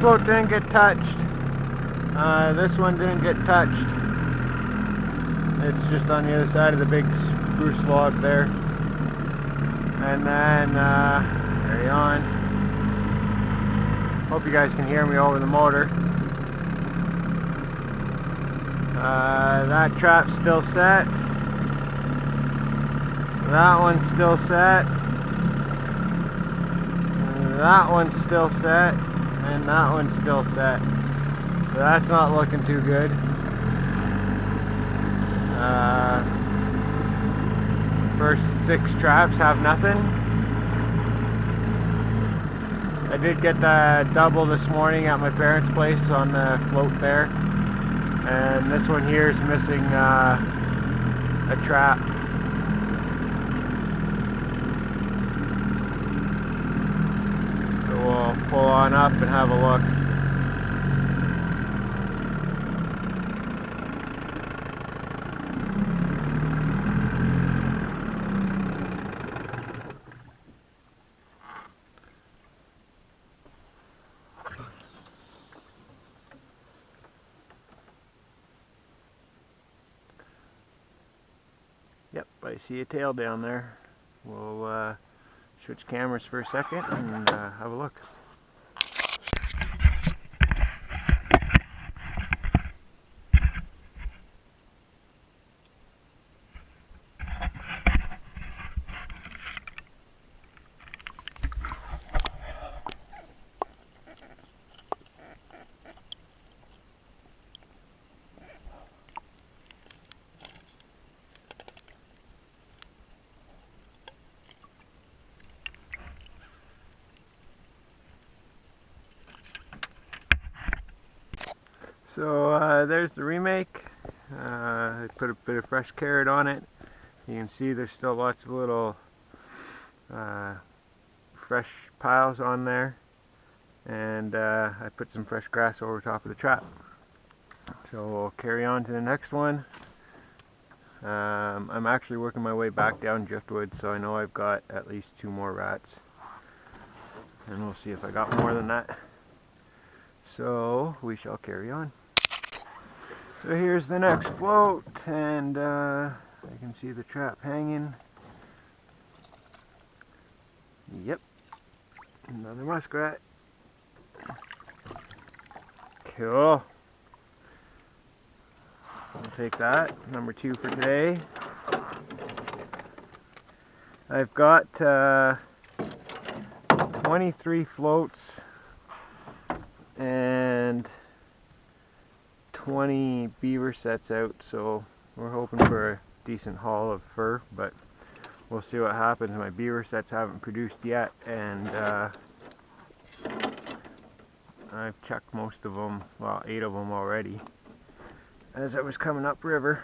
float didn't get touched. This one didn't get touched. It's just on the other side of the big spruce log there. And then, carry on. Hope you guys can hear me over the motor. That trap's still set. That one's still set. That one's still set. And that one's still set. So that's not looking too good. First 6 traps have nothing. I did get the double this morning at my parents' place on the float there. And this one here is missing a trap. So we'll pull on up and have a look. Yep, I see a tail down there. We'll switch cameras for a second and have a look. So there's the remake. I put a bit of fresh carrot on it. You can see there's still lots of little fresh piles on there, and I put some fresh grass over top of the trap. So we'll carry on to the next one. I'm actually working my way back down driftwood, so I know I've got at least 2 more rats, and we'll see if I got more than that. So we shall carry on. So here's the next float, and I can see the trap hanging. Yep, another muskrat. Cool. I'll take that, number 2 for today. I've got 23 floats and 20 beaver sets out, so we're hoping for a decent haul of fur, but we'll see what happens. My beaver sets haven't produced yet, and I've checked most of them, well, 8 of them already, as I was coming up river.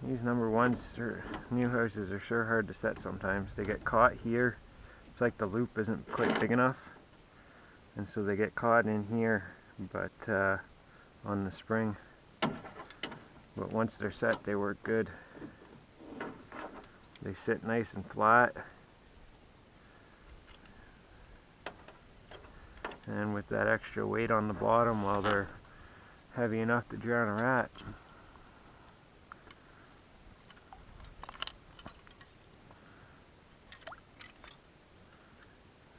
These number 1s, or new houses, are sure hard to set sometimes. They get caught here. It's like the loop isn't quite big enough, and so they get caught in here, but on the spring. But once they're set, they work good. They sit nice and flat, and with that extra weight on the bottom, well, they're heavy enough to drown a rat.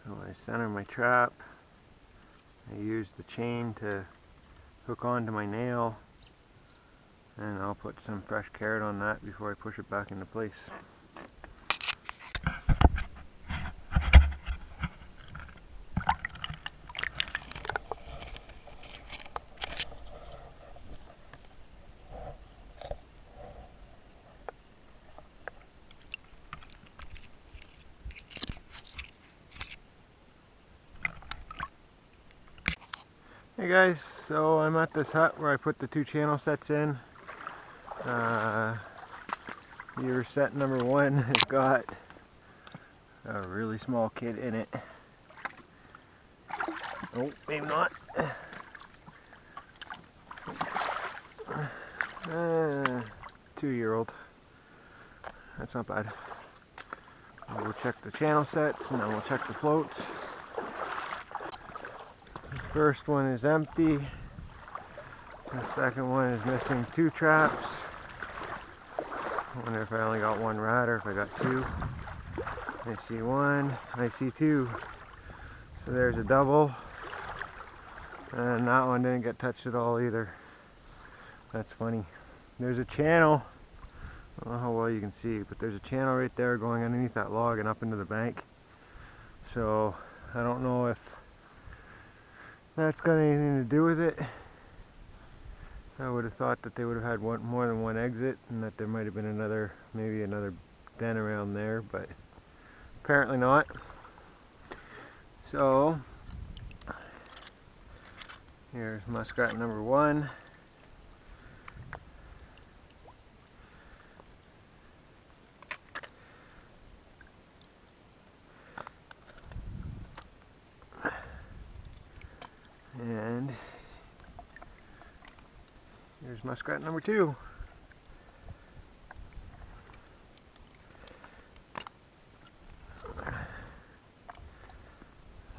So I center my trap. I use the chain to hook onto my nail, and I'll put some fresh carrot on that before I push it back into place. Hey guys, so I'm at this hut where I put the 2 channel sets in. Beaver set number 1 has got a really small kid in it. Oh, maybe not. 2-year-old. That's not bad. We'll check the channel sets and then we'll check the floats. The first one is empty. The second one is missing 2 traps. I wonder if I only got 1 rat or if I got 2. I see 1, I see 2. So there's a double. And that one didn't get touched at all either. That's funny. There's a channel. I don't know how well you can see, but there's a channel right there going underneath that log and up into the bank. So I don't know if that's got anything to do with it. I would have thought that they would have had more than one exit and that there might have been maybe another den around there, but apparently not. So here's muskrat number 1. And here's muskrat number 2.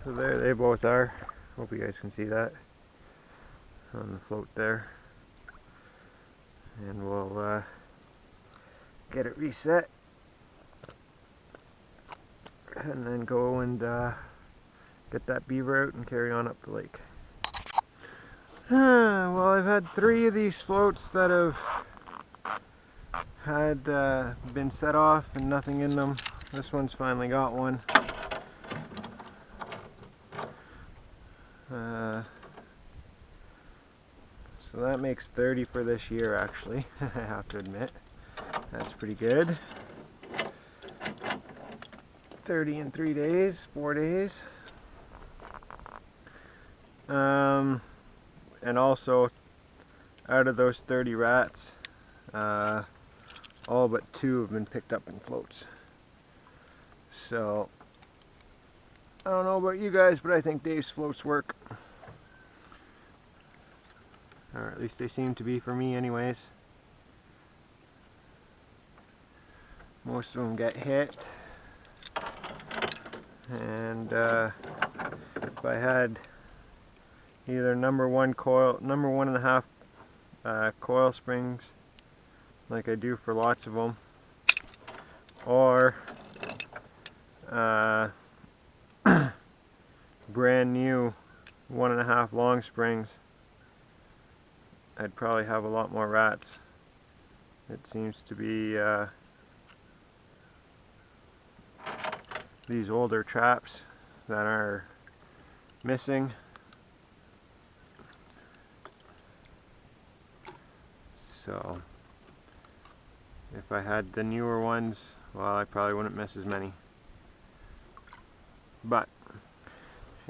So there they both are. Hope you guys can see that on the float there. And we'll get it reset and then go and get that beaver out and carry on up the lake. Well, I've had 3 of these floats that have had been set off and nothing in them. This one's finally got one. So that makes 30 for this year, actually. I have to admit, that's pretty good. 30 in 3 days, 4 days. And also, out of those 30 rats, all but 2 have been picked up in floats. So, I don't know about you guys, but I think Dave's floats work. Or at least they seem to be for me anyways. Most of them get hit. And if I had either number 1.5 coil springs, like I do for lots of them, or brand new 1.5 long springs, I'd probably have a lot more rats. It seems to be these older traps that are missing. So if I had the newer ones, well, I probably wouldn't miss as many. But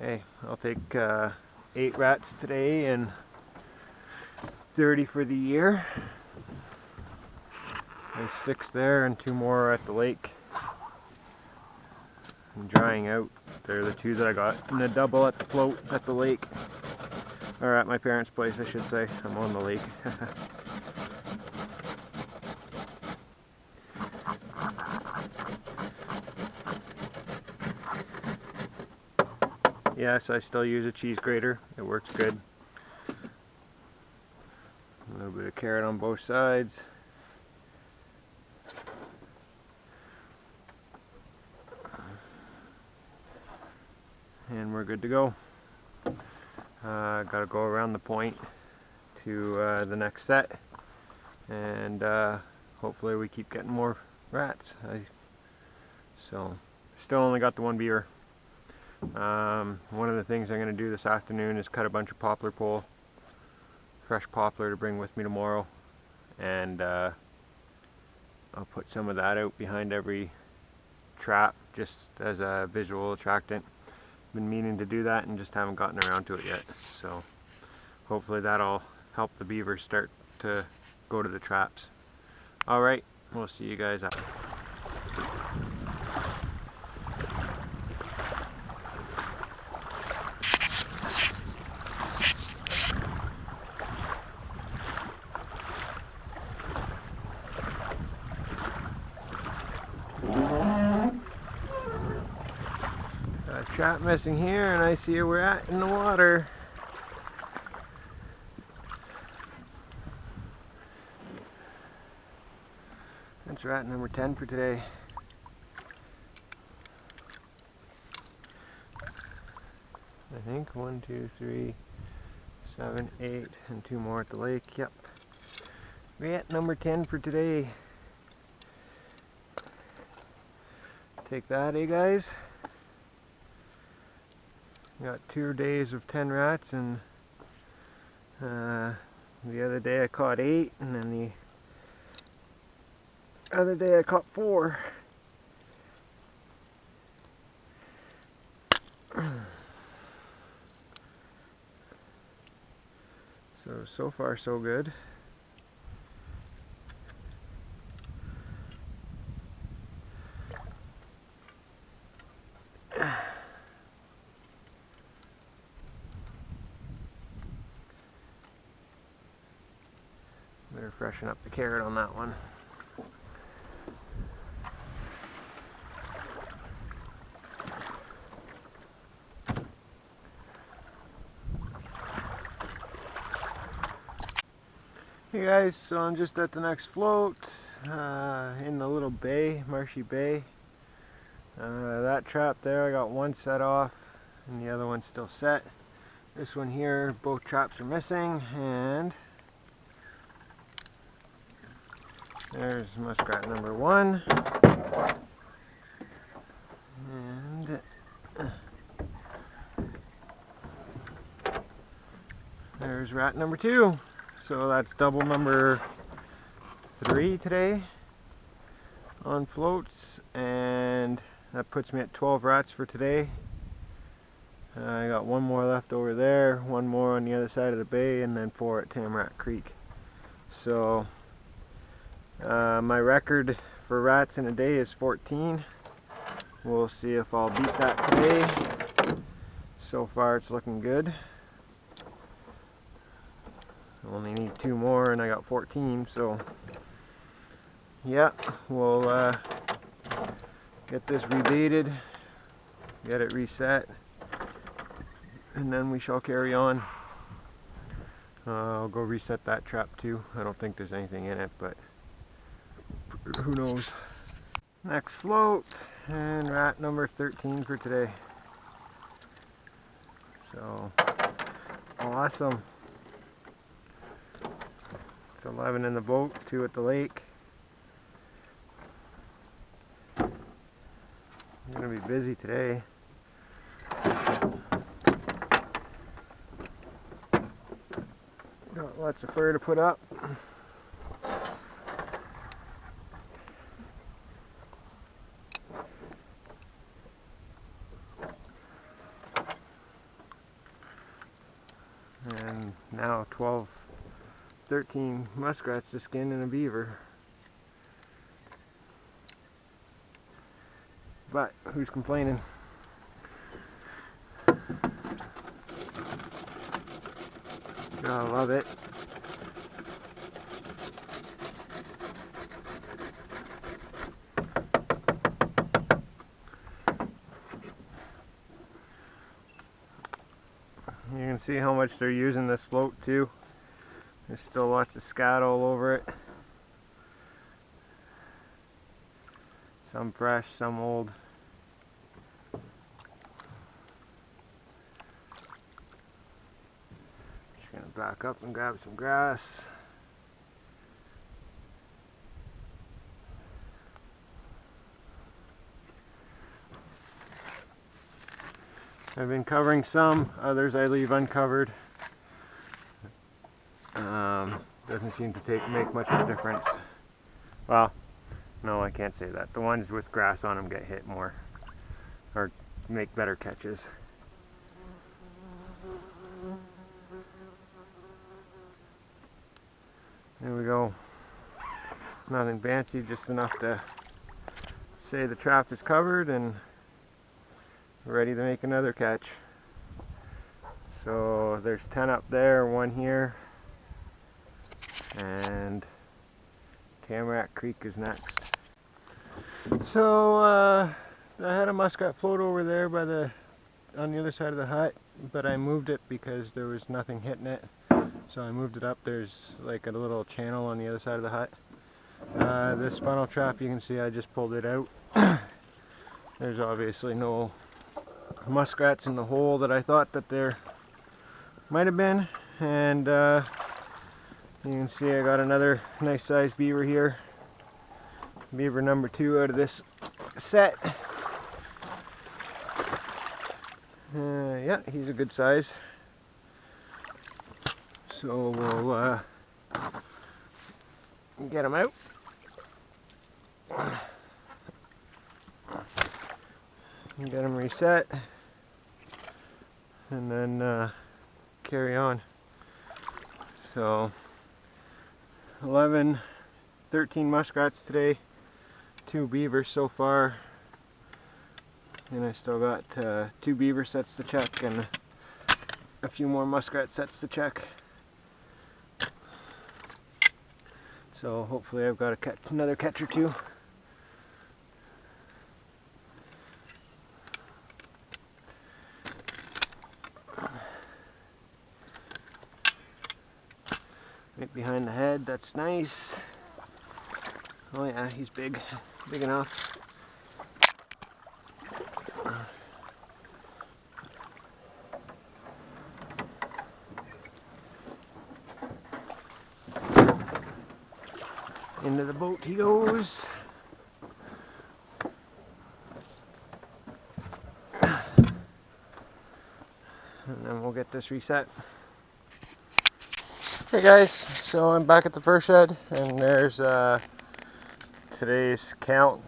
hey, I'll take 8 rats today and 30 for the year. There's 6 there and 2 more at the lake. I'm drying out. They're the 2 that I got in a double at the float at the lake. Or at my parents' place, I should say. I'm on the lake. Yes, I still use a cheese grater. It works good. A little bit of carrot on both sides. And we're good to go. Gotta go around the point to the next set, and hopefully we keep getting more rats. So still only got the 1 beaver. One of the things I'm going to do this afternoon is cut a bunch of poplar pole, fresh poplar, to bring with me tomorrow, and I'll put some of that out behind every trap just as a visual attractant. Been meaning to do that and just haven't gotten around to it yet, so hopefully that'll help the beavers start to go to the traps. Alright, we'll see you guys out. trap missing here, and I see where we're at in the water. That's rat number 10 for today. I think 1, 2, 3, 7, 8, and 2 more at the lake. Yep. Rat number 10 for today. Take that, eh guys? Got 2 days of 10 rats, and the other day I caught 8, and then the other day I caught 4. So far so good. Better freshen up the carrot on that one. Hey guys, so I'm just at the next float in the little bay, marshy bay. That trap there, I got one set off and the other one's still set. This one here, both traps are missing, and there's muskrat number 1. And there's rat number 2. So that's double number 3 today on floats, and that puts me at 12 rats for today. I got 1 more left over there, 1 more on the other side of the bay, and then 4 at Tamarack Creek. So my record for rats in a day is 14. We'll see if I'll beat that today. So far it's looking good. I only need 2 more and I got 14, so yeah, we'll get this rebaited, get it reset, and then we shall carry on. I'll go reset that trap too. I don't think there's anything in it, but who knows. Next float, and rat number 13 for today. So awesome. 11 in the boat, 2 at the lake. I'm gonna be busy today. Got lots of fur to put up. And now 13 muskrats to skin and a beaver. But who's complaining? Gotta love it. You can see how much they're using this float too. There's still lots of scat all over it. Some fresh, some old. Just gonna back up and grab some grass. I've been covering some, others I leave uncovered. Doesn't seem to make much of a difference. Well, no, I can't say that. The ones with grass on them get hit more, or make better catches. There we go. Nothing fancy, just enough to say the trap is covered and ready to make another catch. So there's 10 up there, 1 here, and Tamarack Creek is next. So I had a muskrat float over there by the on the other side of the hut, but I moved it because there was nothing hitting it. So I moved it up. There's like a little channel on the other side of the hut. This funnel trap, you can see I just pulled it out. There's obviously no muskrats in the hole that I thought that there might have been. And you can see I got another nice sized beaver here. Beaver number 2 out of this set. Yeah, he's a good size. So we'll get him out. Get him reset. And then carry on. So 13 muskrats today. 2 beavers so far. And I still got 2 beaver sets to check and a few more muskrat sets to check. So hopefully I've got to catch another catch or 2. Right behind the head, that's nice. Oh yeah, he's big enough. Into the boat he goes. And then we'll get this reset. Hey guys, so I'm back at the fur shed, and there's today's count.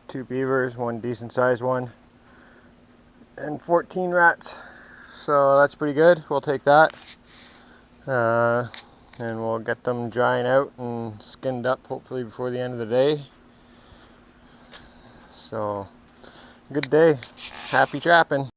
2 beavers, 1 decent sized one, and 14 rats. So that's pretty good. We'll take that. And we'll get them drying out and skinned up hopefully before the end of the day. So, good day. Happy trapping.